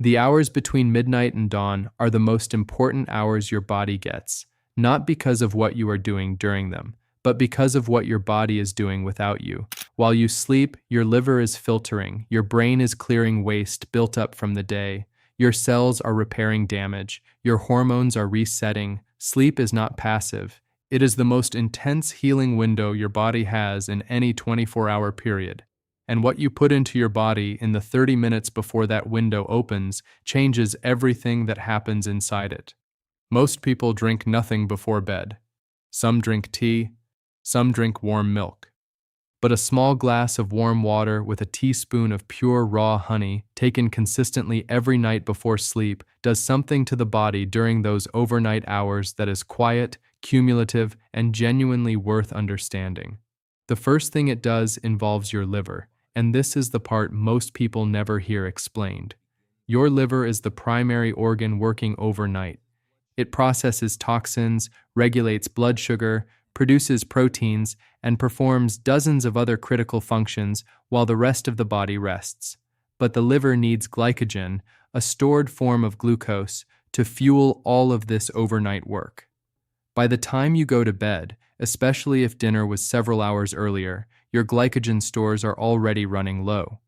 The hours between midnight and dawn are the most important hours your body gets, not because of what you are doing during them, but because of what your body is doing without you. While you sleep, your liver is filtering, your brain is clearing waste built up from the day, your cells are repairing damage, your hormones are resetting. Sleep is not passive. It is the most intense healing window your body has in any 24-hour period. And what you put into your body in the 30 minutes before that window opens changes everything that happens inside it. Most people drink nothing before bed. Some drink tea, some drink warm milk. But a small glass of warm water with a teaspoon of pure raw honey taken consistently every night before sleep does something to the body during those overnight hours that is quiet, cumulative, and genuinely worth understanding. The first thing it does involves your liver, and this is the part most people never hear explained. Your liver is the primary organ working overnight. It processes toxins, regulates blood sugar, produces proteins, and performs dozens of other critical functions while the rest of the body rests. But the liver needs glycogen, a stored form of glucose, to fuel all of this overnight work. By the time you go to bed, especially if dinner was several hours earlier, your glycogen stores are already running low.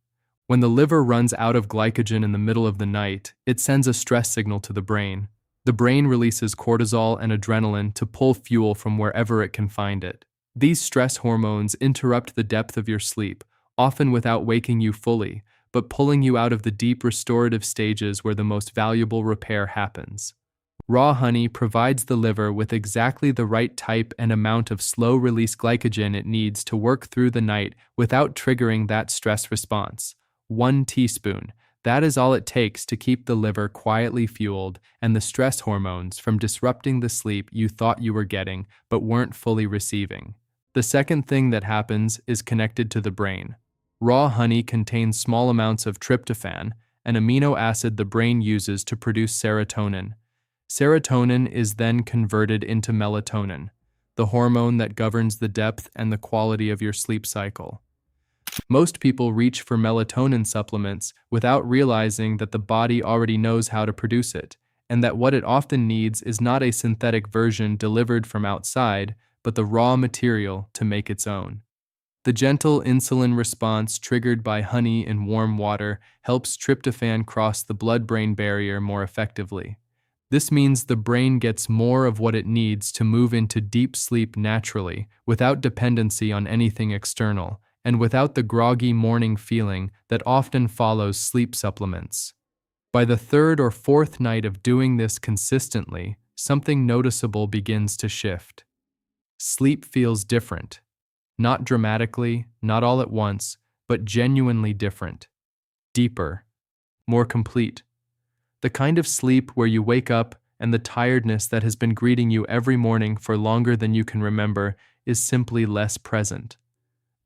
When the liver runs out of glycogen in the middle of the night, it sends a stress signal to the brain. The brain releases cortisol and adrenaline to pull fuel from wherever it can find it. These stress hormones interrupt the depth of your sleep, often without waking you fully, but pulling you out of the deep restorative stages where the most valuable repair happens. Raw honey provides the liver with exactly the right type and amount of slow-release glycogen it needs to work through the night without triggering that stress response. 1 teaspoon. That is all it takes to keep the liver quietly fueled and the stress hormones from disrupting the sleep you thought you were getting but weren't fully receiving. The second thing that happens is connected to the brain. Raw honey contains small amounts of tryptophan, an amino acid the brain uses to produce serotonin. Serotonin is then converted into melatonin, the hormone that governs the depth and the quality of your sleep cycle. Most people reach for melatonin supplements without realizing that the body already knows how to produce it, and that what it often needs is not a synthetic version delivered from outside, but the raw material to make its own. The gentle insulin response triggered by honey in warm water helps tryptophan cross the blood-brain barrier more effectively. This means the brain gets more of what it needs to move into deep sleep naturally, without dependency on anything external, and without the groggy morning feeling that often follows sleep supplements. By the third or fourth night of doing this consistently, something noticeable begins to shift. Sleep feels different. Not dramatically, not all at once, but genuinely different. Deeper. More complete. The kind of sleep where you wake up and the tiredness that has been greeting you every morning for longer than you can remember is simply less present.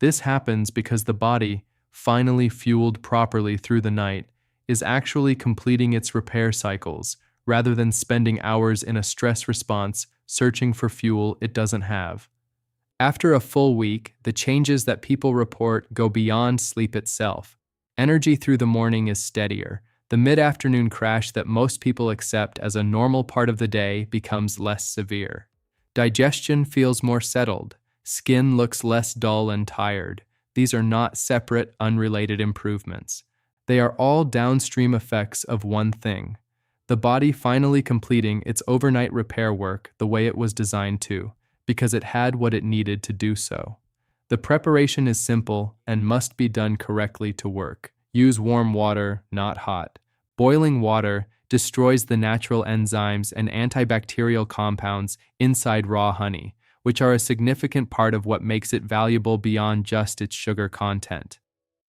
This happens because the body, finally fueled properly through the night, is actually completing its repair cycles rather than spending hours in a stress response searching for fuel it doesn't have. After a full week, the changes that people report go beyond sleep itself. Energy through the morning is steadier. The mid-afternoon crash that most people accept as a normal part of the day becomes less severe. Digestion feels more settled. Skin looks less dull and tired. These are not separate, unrelated improvements. They are all downstream effects of one thing: the body finally completing its overnight repair work the way it was designed to, because it had what it needed to do so. The preparation is simple and must be done correctly to work. Use warm water, not hot. Boiling water destroys the natural enzymes and antibacterial compounds inside raw honey, which are a significant part of what makes it valuable beyond just its sugar content.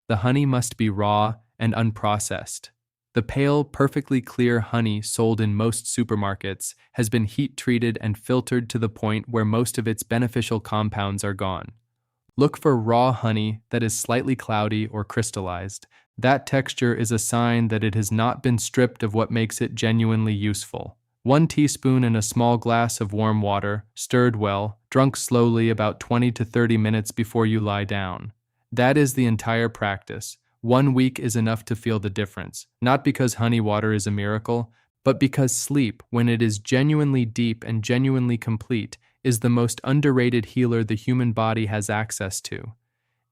The honey must be raw and unprocessed. The pale, perfectly clear honey sold in most supermarkets has been heat-treated and filtered to the point where most of its beneficial compounds are gone. Look for raw honey that is slightly cloudy or crystallized. That texture is a sign that it has not been stripped of what makes it genuinely useful. 1 teaspoon in a small glass of warm water, stirred well, drunk slowly about 20 to 30 minutes before you lie down. That is the entire practice. 1 week is enough to feel the difference, not because honey water is a miracle, but because sleep, when it is genuinely deep and genuinely complete, is the most underrated healer the human body has access to.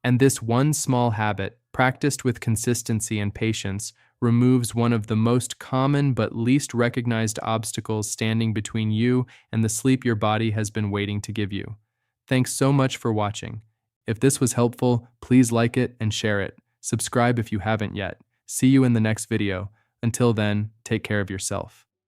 And this one small habit, practiced with consistency and patience, removes one of the most common but least recognized obstacles standing between you and the sleep your body has been waiting to give you. Thanks so much for watching. If this was helpful, please like it and share it. Subscribe if you haven't yet. See you in the next video. Until then, take care of yourself.